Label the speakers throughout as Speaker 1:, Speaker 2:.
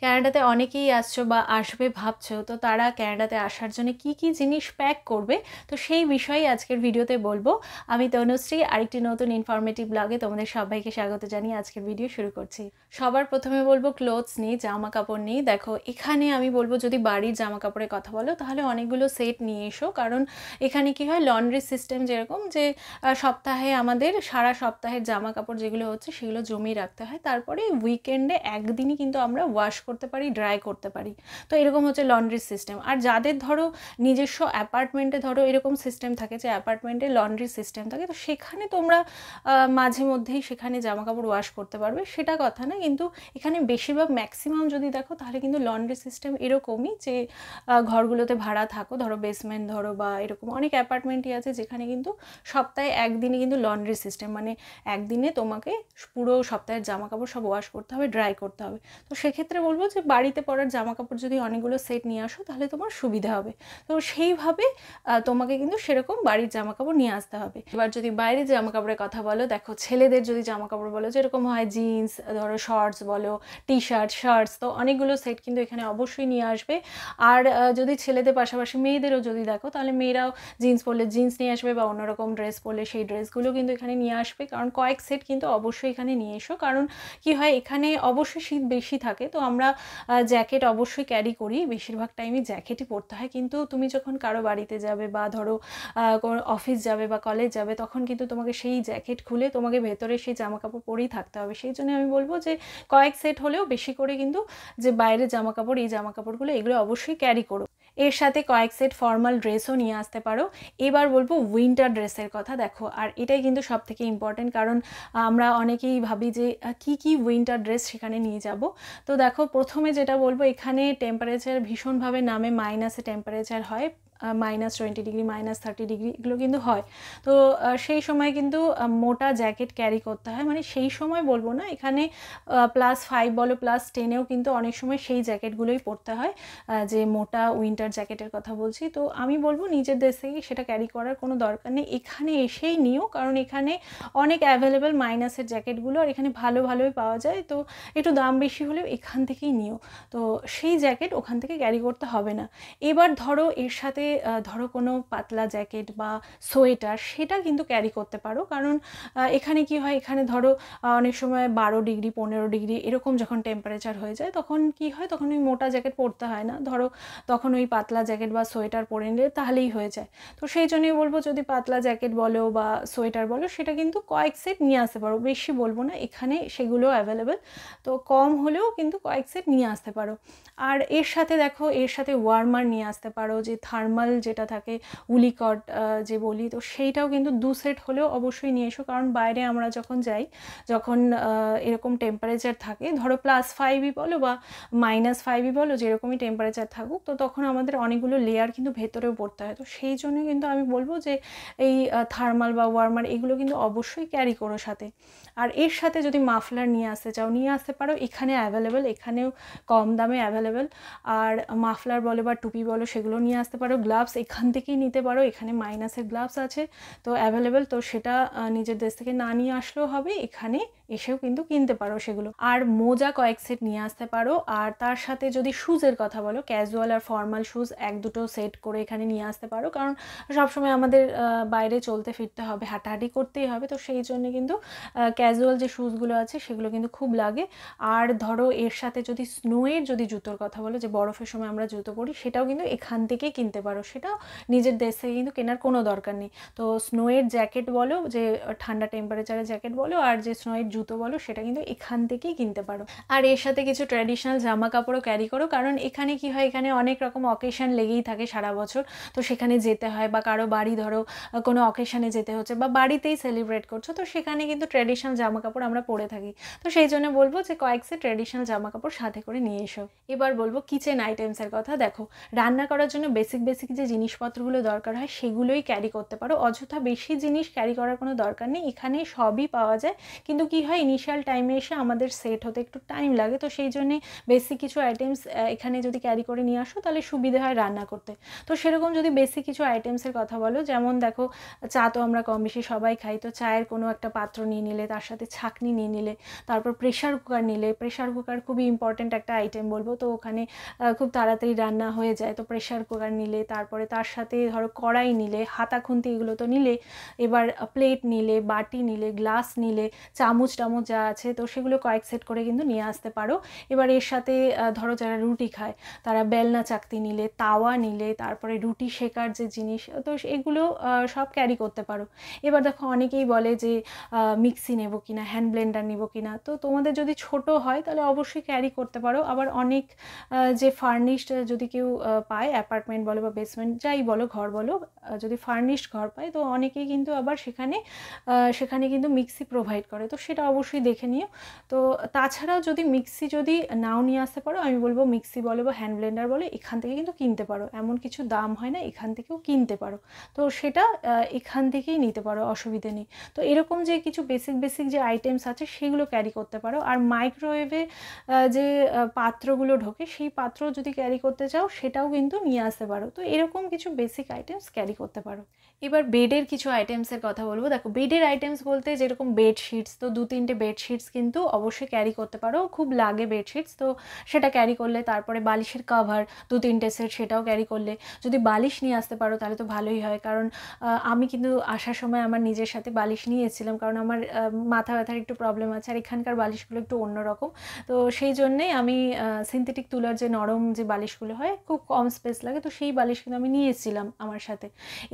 Speaker 1: ক্যানাডাতে অনেকেই আসছো বা আসবে ভাবছো, তো তারা ক্যানাডাতে আসার জন্য কি কি জিনিস প্যাক করবে, তো সেই বিষয়ে আজকের ভিডিওতে বলবো। আমি তনুশ্রী, আরেকটি নতুন ইনফরমেটিভ ব্লগে তোমাদের সবাইকে স্বাগত জানিয়ে আজকের ভিডিও শুরু করছি। সবার প্রথমে বলবো ক্লোথস নিয়ে, জামা কাপড় নিয়ে। দেখো, এখানে আমি বলবো যদি বাড়ির জামা কাপড়ের কথা বলো তাহলে অনেকগুলো সেট নিয়ে এসো, কারণ এখানে কি হয়, লন্ড্রি সিস্টেম যেরকম যে সপ্তাহে আমাদের সারা সপ্তাহের জামা কাপড় যেগুলো হচ্ছে সেগুলো জমিয়ে রাখতে হয়, তারপরে উইকেন্ডে একদিনই কিন্তু আমরা ওয়াশ করতে পারি, ড্রাই করতে পারি। তো এরকম হচ্ছে লন্ড্রি সিস্টেম। আর যাদের ধরো নিজস্ব অ্যাপার্টমেন্টে ধরো এরকম সিস্টেম থাকে যে অ্যাপার্টমেন্টে লন্ড্রি সিস্টেম থাকে, তো সেখানে তোমরা মাঝে মধ্যেই সেখানে জামা কাপড় ওয়াশ করতে পারবে, সেটা কথা না। কিন্তু এখানে বেশিরভাগ ম্যাক্সিমাম যদি দেখো তাহলে কিন্তু লন্ড্রি সিস্টেম এরকমই যে ঘরগুলোতে ভাড়া থাকো, ধরো বেসমেন্ট ধরো বা এরকম অনেক অ্যাপার্টমেন্টই আছে যেখানে কিন্তু সপ্তাহে একদিনে কিন্তু লন্ড্রি সিস্টেম, মানে একদিনে তোমাকে পুরো সপ্তাহের জামা কাপড় সব ওয়াশ করতে হবে, ড্রাই করতে হবে। তো সেক্ষেত্রে বলবো যে বাড়িতে পরার জামা কাপড় যদি অনেকগুলো সেট নিয়ে আসো তাহলে তোমার সুবিধা হবে। তো সেইভাবে তোমাকে কিন্তু সেরকম বাড়ির জামা কাপড় নিয়ে আসতে হবে। এবার যদি বাইরের জামা কাপড়ের কথা বলো, দেখো ছেলেদের যদি জামা কাপড় বলো যেরকম হয় জিন্স, ধরো শর্টস বলো, টি শার্ট, শার্টস, তো অনেকগুলো সেট কিন্তু এখানে অবশ্যই নিয়ে আসবে। আর যদি ছেলেদের পাশাপাশি মেয়েদেরও যদি দেখো তাহলে মেয়েরাও জিন্স পরলে জিন্স নিয়ে আসবে বা অন্যরকম ড্রেস পরলে সেই ড্রেসগুলো কিন্তু এখানে নিয়ে আসবে, কারণ কয়েক সেট কিন্তু অবশ্যই এখানে নিয়ে এসো। কারণ কি হয়, এখানে অবশ্যই শীত বেশি থাকে, তো আমরা জ্যাকেট অবশ্যই ক্যারি করি, বেশিরভাগ টাইমই জ্যাকেটই পরতে হয়। কিন্তু তুমি যখন কারো বাড়িতে যাবে বা ধরো কোনো অফিস যাবে বা কলেজ যাবে, তখন কিন্তু তোমাকে সেই জ্যাকেট খুলে তোমাকে ভেতরে সেই জামা কাপড় পরেই থাকতে হবে। সেই জন্য আমি বলবো যে কয়েক সেট হলেও বেশি করে কিন্তু যে বাইরের জামা কাপড়, এই জামা কাপড়গুলো এগুলো অবশ্যই ক্যারি করো। এর সাথে কয়েক সেট ফর্মাল ড্রেসও নিয়ে আসতে পারো। এবার বলবো উইন্টার ড্রেসের কথা। দেখো, আর এটাই কিন্তু সব থেকে ইম্পর্টেন্ট, কারণ আমরা অনেকেই ভাবি যে কি কি উইন্টার ড্রেস সেখানে নিয়ে যাব। তো দেখো, প্রথমে যেটা বলবো, এখানে টেম্পারেচার ভীষণভাবে নামে, মাইনাসে টেম্পারেচার হয়, -20 ডিগ্রি, -30 ডিগ্রি এগুলো কিন্তু হয়। তো সেই সময় কিন্তু মোটা জ্যাকেট ক্যারি করতে হয়, মানে সেই সময় বলবো না, এখানে +5 বলো +10এও কিন্তু অনেক সময় সেই জ্যাকেটগুলোই পরতে হয়, যে মোটা উইন্টার জ্যাকেটের কথা বলছি। তো আমি বলবো নিজের দেশ থেকে সেটা ক্যারি করার কোনো দরকার নেই, এখানে এসেই নিও, কারণ এখানে অনেক অ্যাভেলেবেল মাইনাসের জ্যাকেটগুলো আর এখানে ভালো ভালোই পাওয়া যায়। তো একটু দাম বেশি হলেও এখান থেকেই নিও, তো সেই জ্যাকেট ওখান থেকে ক্যারি করতে হবে না। এবার ধরো এর সাথে ধরো কোনো পাতলা জ্যাকেট বা সোয়েটার সেটা কিন্তু ক্যারি করতে পারো, কারণ এখানে কি হয়, এখানে ধরো অনেক সময় 12 ডিগ্রি 15 ডিগ্রি এরকম যখন টেম্পারেচার হয়ে যায়, তখন কি হয়, তখন ওই মোটা জ্যাকেট পরতে হয় না, ধরো তখন ওই পাতলা জ্যাকেট বা সোয়েটার পরে নিলে তাহলেই হয়ে যায়। তো সেই জন্যই বলবো যদি পাতলা জ্যাকেট বলো বা সোয়েটার বলো সেটা কিন্তু কয়েক সেট নিয়ে আসতে পারো, বেশি বলবো না, এখানে সেগুলো অ্যাভেলেবেল, তো কম হলেও কিন্তু কয়েক সেট নিয়ে আসতে পারো। আর এর সাথে দেখো, এর সাথে ওয়ার্মার নিয়ে আসতে পারো, যে থার্মাল যেটা থাকে, উলিকট যে বলি, তো সেইটাও কিন্তু 2 সেট হলেও অবশ্যই নিয়ে এসো, কারণ বাইরে আমরা যখন যাই, যখন এরকম টেম্পারেচার থাকে, ধরো +5ই বলো বা -5ই বলো, যেরকমই টেম্পারেচার থাকুক, তো তখন আমাদের অনেকগুলো লেয়ার কিন্তু ভেতরেও পড়তে হয়। তো সেই জন্য কিন্তু আমি বলবো যে এই থার্মাল বা ওয়ার্মার এগুলো কিন্তু অবশ্যই ক্যারি করো সাথে। আর এর সাথে যদি মাফলার নিয়ে আসতে চাও, নিয়ে আসতে পারো, এখানে অ্যাভেলেবেল, এখানেও কম দামে অ্যাভেলেবেল। আর মাফলার বলো বা টুপি বলো সেগুলো নিয়ে আসতে পারো। গ্লাভস এখান থেকেই নিতে পারো, এখানে মাইনাসের গ্লাভস আছে তো অ্যাভেলেবেল, তো সেটা নিজের দেশ থেকে না নিয়ে আসলেও হবে, এখানে এসেও কিন্তু কিনতে পারো সেগুলো। আর মোজা কয়েক সেট নিয়ে আসতে পারো। আর তার সাথে যদি শুজের কথা বলো, ক্যাজুয়াল আর ফর্মাল শুজ 1-2 সেট করে এখানে নিয়ে আসতে পারো, কারণ সবসময় আমাদের বাইরে চলতে ফিরতে হবে, হাঁটাহাঁটি করতেই হবে, তো সেই জন্য কিন্তু ক্যাজুয়াল যে শুজগুলো আছে সেগুলো কিন্তু খুব লাগে। আর ধরো এর সাথে যদি স্নোয়ের যদি জুতোর কথা বলো, যে বরফের সময় আমরা জুতো পরি, সেটাও কিন্তু এখান থেকেই কিনতে পারো, সেটাও নিজের দেশ থেকে কিন্তু কেনার কোনো দরকার নেই। তো স্নোয়ের জ্যাকেট বলো, যে ঠান্ডা টেম্পারেচারের জ্যাকেট বলো, আর যে স্নোয়ের জুতো বলো, সেটা কিন্তু এখান থেকেই কিনতে পারো। আর এর সাথে কিছু ট্র্যাডিশনাল জামা কাপড়ও ক্যারি করো, কারণ এখানে কি হয়, এখানে অনেক রকম অকেশন লেগেই থাকে সারা বছর, তো সেখানে যেতে হয়, বা কারো বাড়ি ধরো কোনো অকেশনে যেতে হচ্ছে বা বাড়িতেই সেলিব্রেট করছো, তো সেখানে কিন্তু ট্র্যাডিশনাল জামা কাপড় আমরা পরে থাকি। তো সেই জন্য বলবো যে কয়েক সেট ট্র্যাডিশনাল জামা কাপড় সাথে করে নিয়ে এসো। এবার বলবো কিচেন আইটেমসের কথা। দেখো, রান্না করার জন্য বেসিক বেসিক যে জিনিসপত্রগুলো দরকার হয় সেগুলোই ক্যারি করতে পারো, অযথা বেশি জিনিস ক্যারি করার কোনো দরকার নেই, এখানে সবই পাওয়া যায়। কিন্তু কি হয় ইনিশিয়াল টাইমে এসে আমাদের সেট হতে একটু টাইম লাগে, তো সেই জন্যে বেসিক কিছু আইটেমস এখানে যদি ক্যারি করে নিয়ে আসো তাহলে সুবিধা হয় রান্না করতে। তো সেরকম যদি বেসিক কিছু আইটেমসের কথা বলো, যেমন দেখো চা তো আমরা কম বেশি সবাই খাই, তো চায়ের কোনো একটা পাত্র নিয়ে নিলে, তার সাথে ছাঁকনি নিয়ে নিলে, তারপর প্রেশার কুকার নিলে। প্রেশার কুকার খুবই ইম্পর্ট্যান্ট একটা আইটেম বলবো, তো ওখানে খুব তাড়াতাড়ি রান্না হয়ে যায়, তো প্রেশার কুকার নিলে। তারপরে তার সাথে ধরো কড়াই নিলে, হাতা খুন্তি এগুলো তো নিলে। এবার প্লেট নিলে, বাটি নিলে, গ্লাস নিলে, চামচ টামচ যা আছে তো সেগুলো কয়েক সেট করে কিন্তু নিয়ে আসতে পারো। এবার এর সাথে ধরো যারা রুটি খায় তারা বেলনা চাকতি নিলে, তাওয়া নিলে, তারপরে রুটি শেকার যে জিনিস, তো এগুলো সব ক্যারি করতে পারো। এবার দেখো অনেকেই বলে যে মিক্সি নেব কিনা, হ্যান্ড ব্লেন্ডার নেব কিনা, তো তোমাদের যদি ছোট হয় তাহলে অবশ্যই ক্যারি করতে পারো। আবার অনেক যে ফার্নিশড যদি কেউ পায়, অ্যাপার্টমেন্ট বলো বা বেসমেন্ট যাই বলো, ঘর বলো, যদি ফার্নিশড ঘর পায় তো অনেকেই কিন্তু আবার সেখানে কিন্তু মিক্সি প্রোভাইড করে, তো সেটা অবশ্যই দেখে নিও। তো তাছাড়াও যদি মিক্সি যদি নাও নিয়ে আসতে পারো, আমি বলবো মিক্সি বলো বা হ্যান্ড ব্লেন্ডার বলো এখান থেকে কিন্তু কিনতে পারো, এমন কিছু দাম হয় না, এখান থেকেও কিনতে পারো। তো সেটা এখান থেকেই নিতে পারো, অসুবিধে নেই। তো এরকম যে কিছু বেসিক যে আইটেমস আছে সেগুলো ক্যারি করতে পারো। আর মাইক্রোওয়েভে যে পাত্রগুলো ঢোকে সেই পাত্র যদি ক্যারি করতে চাও সেটাও কিন্তু নিয়ে আসতে পারো। তো এরকম কিছু বেসিক আইটেমস ক্যারি করতে পারো। এবার বেডের কিছু আইটেমসের কথা বলবো। দেখো বেডের আইটেমস বলতে যেরকম বেডশিটস, তো 2-3টে বেডশিটস কিন্তু অবশ্যই ক্যারি করতে পারো, খুব লাগে বেডশিটস, তো সেটা ক্যারি করলে। তারপরে বালিশের কভার 2-3টে সেট, সেটাও ক্যারি করলে। যদি বালিশ নিয়ে আসতে পারো তাহলে তো ভালোই হয়, কারণ আমি কিন্তু আসার সময় আমার নিজের সাথে বালিশ নিয়েছিলাম, কারণ আমার মাথা ব্যথার একটু প্রবলেম আছে, আর এখানকার বালিশগুলো একটু অন্যরকম। তো সেই জন্যেই আমি সিনথেটিক তুলার যে নরম যে বালিশগুলো হয়, খুব কম স্পেস লাগে, তো সেই বালিশ কিন্তু আমি নিয়েছিলাম আমার সাথে।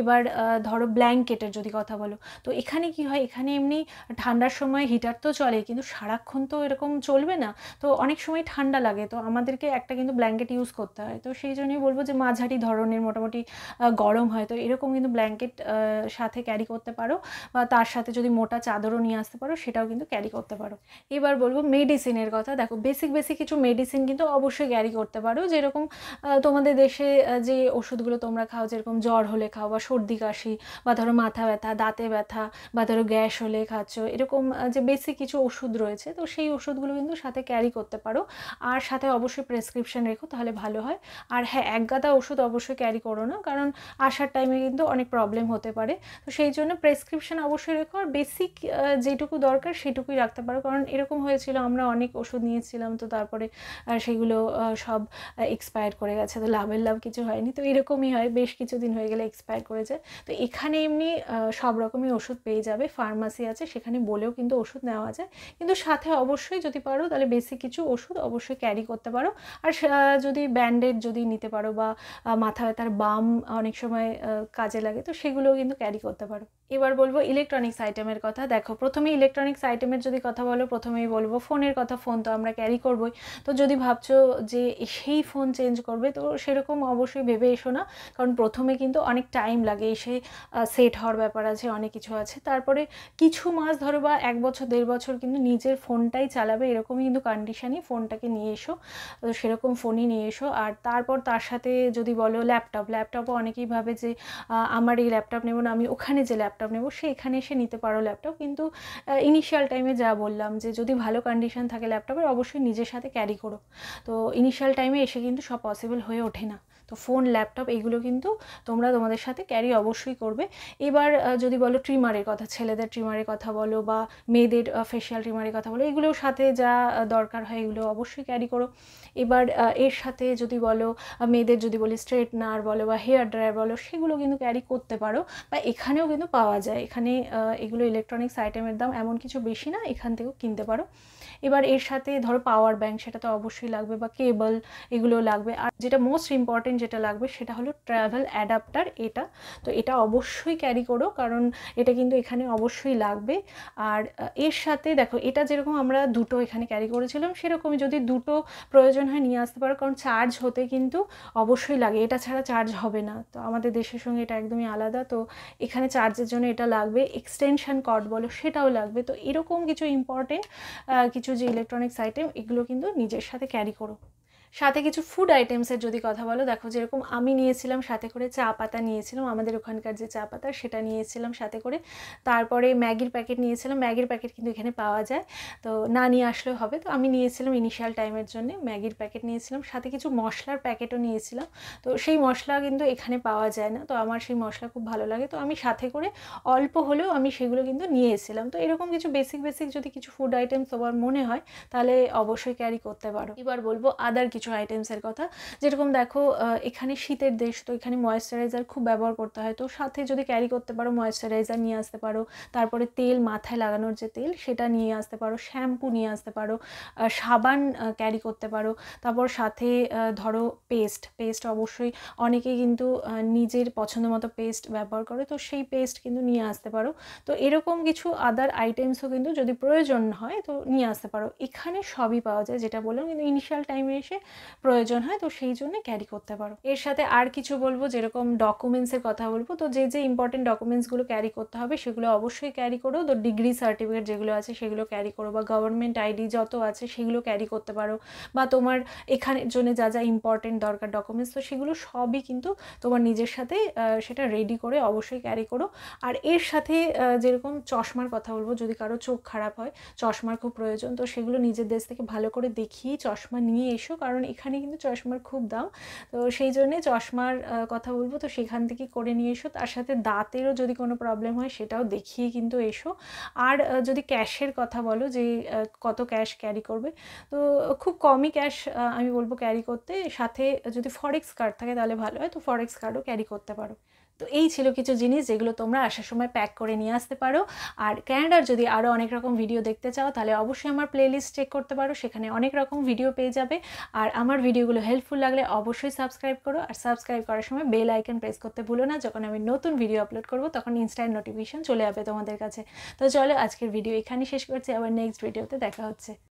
Speaker 1: এবার ধরো ব্ল্যাঙ্কেটের যদি কথা বলো, তো এখানে কি হয়, এখানে এমনি ঠান্ডার সময় হিটার তো চলে, কিন্তু সারাক্ষণ তো এরকম চলবে না, তো অনেক সময় ঠান্ডা লাগে, তো আমাদেরকে একটা কিন্তু ব্ল্যাঙ্কেট ইউজ করতে হয়। তো সেই জন্যই বলবো যে মাঝারি ধরনের, মোটামুটি গরম হয়, তো এরকম কিন্তু ব্ল্যাঙ্কেট সাথে ক্যারি করতে পারো, বা তার সাথে যদি মোটা চাদরও নিয়ে আসতে পারো সেটাও কিন্তু ক্যারি করতে পারো। এবার বলবো মেডিসিনের কথা। দেখো বেসিক কিছু মেডিসিন কিন্তু অবশ্যই ক্যারি করতে পারো, যেরকম তোমাদের দেশে যে ওষুধগুলো তোমরা খাও, যেরকম জ্বর হলে খাও, বা সর্দি কাশি, বা ধরো মাথা ব্যথা, দাঁতে ব্যথা, বা ধরো গ্যাস হলে খাচ্ছ, এরকম যে বেসিক কিছু ওষুধ রয়েছে, তো সেই ওষুধগুলো কিন্তু সাথে ক্যারি করতে পারো। আর সাথে অবশ্যই প্রেসক্রিপশন রেখো, তাহলে ভালো হয়। আর হ্যাঁ, একগাদা ওষুধ অবশ্যই ক্যারি করো না, কারণ আসার টাইমে কিন্তু অনেক প্রবলেম হতে পারে, তো সেই জন্য প্রেসক্রিপশন অবশ্যই রেখো। আর বেসিক যেটুকু দরকার সেটুকুই রাখতে পারো, কারণ এরকম হয়েছিল আমরা অনেক ওষুধ নিয়েছিলাম, তো তারপরে সেগুলো সব এক্সপায়ার করে গেছে, তো লাভ কিছু হয়নি। তো এরকমই হয়, বেশ কিছুদিন হয়ে গেলে এক্সপায়ার করে যায়। তো এখানে এমনি সব রকমই ওষুধ পেয়ে যাবে, ফার্মাসি আছে, সেখানে বলেও কিন্তু ওষুধ নেওয়া যায়, কিন্তু সাথে অবশ্যই যদি পারো তাহলে বেসিক কিছু ওষুধ অবশ্যই ক্যারি করতে পারো। আর যদি ব্যান্ডেড যদি নিতে পারো, বা মাথা ব্যথার বাম অনেক সময় কাজে লাগে, তো সেগুলোও কিন্তু ক্যারি করতে পারো। এবার বলবো ইলেকট্রনিক্স আইটেমের কথা। দেখো প্রথমে ইলেকট্রনিক্স আইটেমের যদি কথা বলো, প্রথমেই বলবো ফোনের কথা। ফোন তো আমরা ক্যারি করবোই, তো যদি ভাবছো যে সেই ফোন চেঞ্জ করবে, তো সেরকম অবশ্যই ভেবে এসো না, কারণ প্রথমে কিন্তু অনেক টাইম লাগে, এসে সেট হওয়ার ব্যাপার আছে, অনেক কিছু আছে। তারপরে কিছু মাস ধরো বা 1 বছর 1.5 বছর কিন্তু নিজের ফোনটাই চালাবে, এরকমই কিন্তু কন্ডিশনই, ফোনটাকে নিয়ে এসো, তো সেরকম ফোনই নিয়ে এসো। আর তারপর তার সাথে যদি বলো ল্যাপটপও অনেকেই ভাবে যে আমার এই ল্যাপটপ নেব না, আমি ওখানে যে ল্যাপটপ নেব এখানে এসে নিতে পারো ল্যাপটপ, কিন্তু ইনিশিয়াল টাইমে যা বললাম যে যদি ভালো কন্ডিশন থাকে ল্যাপটপের, অবশ্যই নিজের সাথে ক্যারি করো। তো ইনিশিয়াল টাইমে এসে কিন্তু সব পসিবল হয়ে ওঠে না, তো ফোন ল্যাপটপ এগুলো কিন্তু তোমরা তোমাদের সাথে ক্যারি অবশ্যই করবে। এবার যদি বলো ট্রিমারের কথা, ছেলেদের ট্রিমারের কথা বলো, বা মেয়েদের ফেশিয়াল ট্রিমারের কথা বলো, এগুলোর সাথে যা দরকার হয় এগুলো অবশ্যই ক্যারি করো। এবার এর সাথে যদি বলো মেয়েদের যদি বলি স্ট্রেটনার বলো বা হেয়ার ড্রায়ার বলো, সেগুলো কিন্তু ক্যারি করতে পারো, বা এখানেও কিন্তু পাওয়া যায়। এখানে এগুলো ইলেকট্রনিক্স আইটেমের দাম এমন কিছু বেশি না, এখান থেকেও কিনতে পারো। এবার এর সাথে ধরো পাওয়ার ব্যাঙ্ক, সেটা তো অবশ্যই লাগবে, বা কেবল এগুলো লাগবে। আর যেটা মোস্ট ইম্পর্টেন্ট যেটা লাগবে সেটা হলো ট্রাভেল অ্যাডাপ্টার, এটা তো এটা অবশ্যই ক্যারি করো, কারণ এটা কিন্তু এখানে অবশ্যই লাগবে। আর এর সাথে দেখো, এটা যেরকম আমরা দুটো এখানে ক্যারি করেছিলাম, সেরকমই যদি দুটো প্রয়োজন হয় নিয়ে আসতে পারো, কারণ চার্জ হতে কিন্তু অবশ্যই লাগে, এটা ছাড়া চার্জ হবে না, তো আমাদের দেশের সঙ্গে এটা একদমই আলাদা, তো এখানে চার্জের জন্য এটা লাগবে। এক্সটেনশন কর্ড বলো সেটাও লাগবে। তো এরকম কিছু ইম্পর্টেন্ট কিছু যে ইলেকট্রনিক্স আইটেম, এগুলো কিন্তু নিজের সাথে ক্যারি করো। সাথে কিছু ফুড আইটেমসের যদি কথা বলো, দেখো যেরকম আমি নিয়েছিলাম সাথে করে চা পাতা নিয়েছিলাম, আমাদের ওখানকার যে চা পাতা সেটা নিয়েছিলাম সাথে করে। তারপরে ম্যাগির প্যাকেট নিয়েছিলাম, ম্যাগির প্যাকেট কিন্তু এখানে পাওয়া যায়, তো না নিয়ে আসলেও হবে। তো আমি নিয়েছিলাম ইনিশিয়াল টাইমের জন্য ম্যাগির প্যাকেট নিয়েছিলাম, সাথে কিছু মশলার প্যাকেটও নিয়েছিলাম। তো সেই মশলা কিন্তু এখানে পাওয়া যায় না, তো আমার সেই মশলা খুব ভালো লাগে, তো আমি সাথে করে অল্প হলেও আমি সেগুলো কিন্তু নিয়ে এসেছিলাম। তো এরকম কিছু বেসিক যদি কিছু ফুড আইটেমস তোমার মনে হয় তাহলে অবশ্যই ক্যারি করতে পারো। এবার বলবো আদার কিছু আইটেমসের কথা, যেরকম দেখো এখানে শীতের দেশ, তো এখানে ময়েশ্চারাইজার খুব ব্যবহার করতে হয়, তো সাথে যদি ক্যারি করতে পারো ময়েশ্চারাইজার নিয়ে আসতে পারো। তারপরে তেল, মাথায় লাগানোর যে তেল সেটা নিয়ে আসতে পারো, শ্যাম্পু নিয়ে আসতে পারো, সাবান ক্যারি করতে পারো। তারপর সাথে ধরো পেস্ট অবশ্যই অনেকেই কিন্তু নিজের পছন্দ মতো পেস্ট ব্যবহার করে, তো সেই পেস্ট কিন্তু নিয়ে আসতে পারো। তো এরকম কিছু আদার আইটেমসও কিন্তু যদি প্রয়োজন হয় তো নিয়ে আসতে পারো। এখানে সবই পাওয়া যায় যেটা বললাম, কিন্তু ইনিশিয়াল টাইমে এসে প্রয়োজন হয়, তো সেই জন্য ক্যারি করতে পারো। এর সাথে আর কিছু বলবো, যেরকম ডকুমেন্টসের কথা বলবো, তো যে ইম্পর্টেন্ট ডকুমেন্টসগুলো ক্যারি করতে হবে সেগুলো অবশ্যই ক্যারি করো। তো ডিগ্রি সার্টিফিকেট যেগুলো আছে সেগুলো ক্যারি করো, বা গভর্নমেন্ট আইডি যত আছে সেগুলো ক্যারি করতে পারো, বা তোমার এখানের জন্য যা ইম্পর্টেন্ট দরকার ডকুমেন্টস, তো সেগুলো সবই কিন্তু তোমার নিজের সাথে সেটা রেডি করে অবশ্যই ক্যারি করো। আর এর সাথে যেরকম চশমার কথা বলবো, যদি কারো চোখ খারাপ হয় চশমার খুব প্রয়োজন, তো সেগুলো নিজের দেশ থেকে ভালো করে দেখিয়ে চশমা নিয়ে এসো, কারণ এখানে কিন্তু চশমার খুব দাম, তো সেই জন্যে চশমার কথা বলবো, তো সেখান থেকে করে নিয়ে এসো। তার সাথে দাঁতেরও যদি কোনো প্রবলেম হয় সেটাও দেখিয়ে কিন্তু এসো। আর যদি ক্যাশের কথা বলো, যে কত ক্যাশ ক্যারি করবে, তো খুব কমই ক্যাশ আমি বলবো ক্যারি করতে। সাথে যদি ফরেক্স কার্ড থাকে তাহলে ভালো হয়, তো ফরেক্স কার্ডও ক্যারি করতে পারো। তো এই ছিল কিছু জিনিস যেগুলো তোমরা আসার সময় প্যাক করে নিয়ে আসতে পারো। আর ক্যানাডার যদি আরও অনেক রকম ভিডিও দেখতে চাও তাহলে অবশ্যই আমার প্লেলিস্ট চেক করতে পারো, সেখানে অনেক রকম ভিডিও পেয়ে যাবে। আর আমার ভিডিওগুলো হেল্পফুল লাগলে অবশ্যই সাবস্ক্রাইব করো, আর সাবস্ক্রাইব করার সময় বেল আইকন প্রেস করতে ভুলো না, যখন আমি নতুন ভিডিও আপলোড করবো তখন ইনস্ট্যান্ট নোটিফিকেশন চলে যাবে তোমাদের কাছে। তো চলো আজকের ভিডিও এখানেই শেষ করছি, আবার নেক্সট ভিডিওতে দেখা হচ্ছে।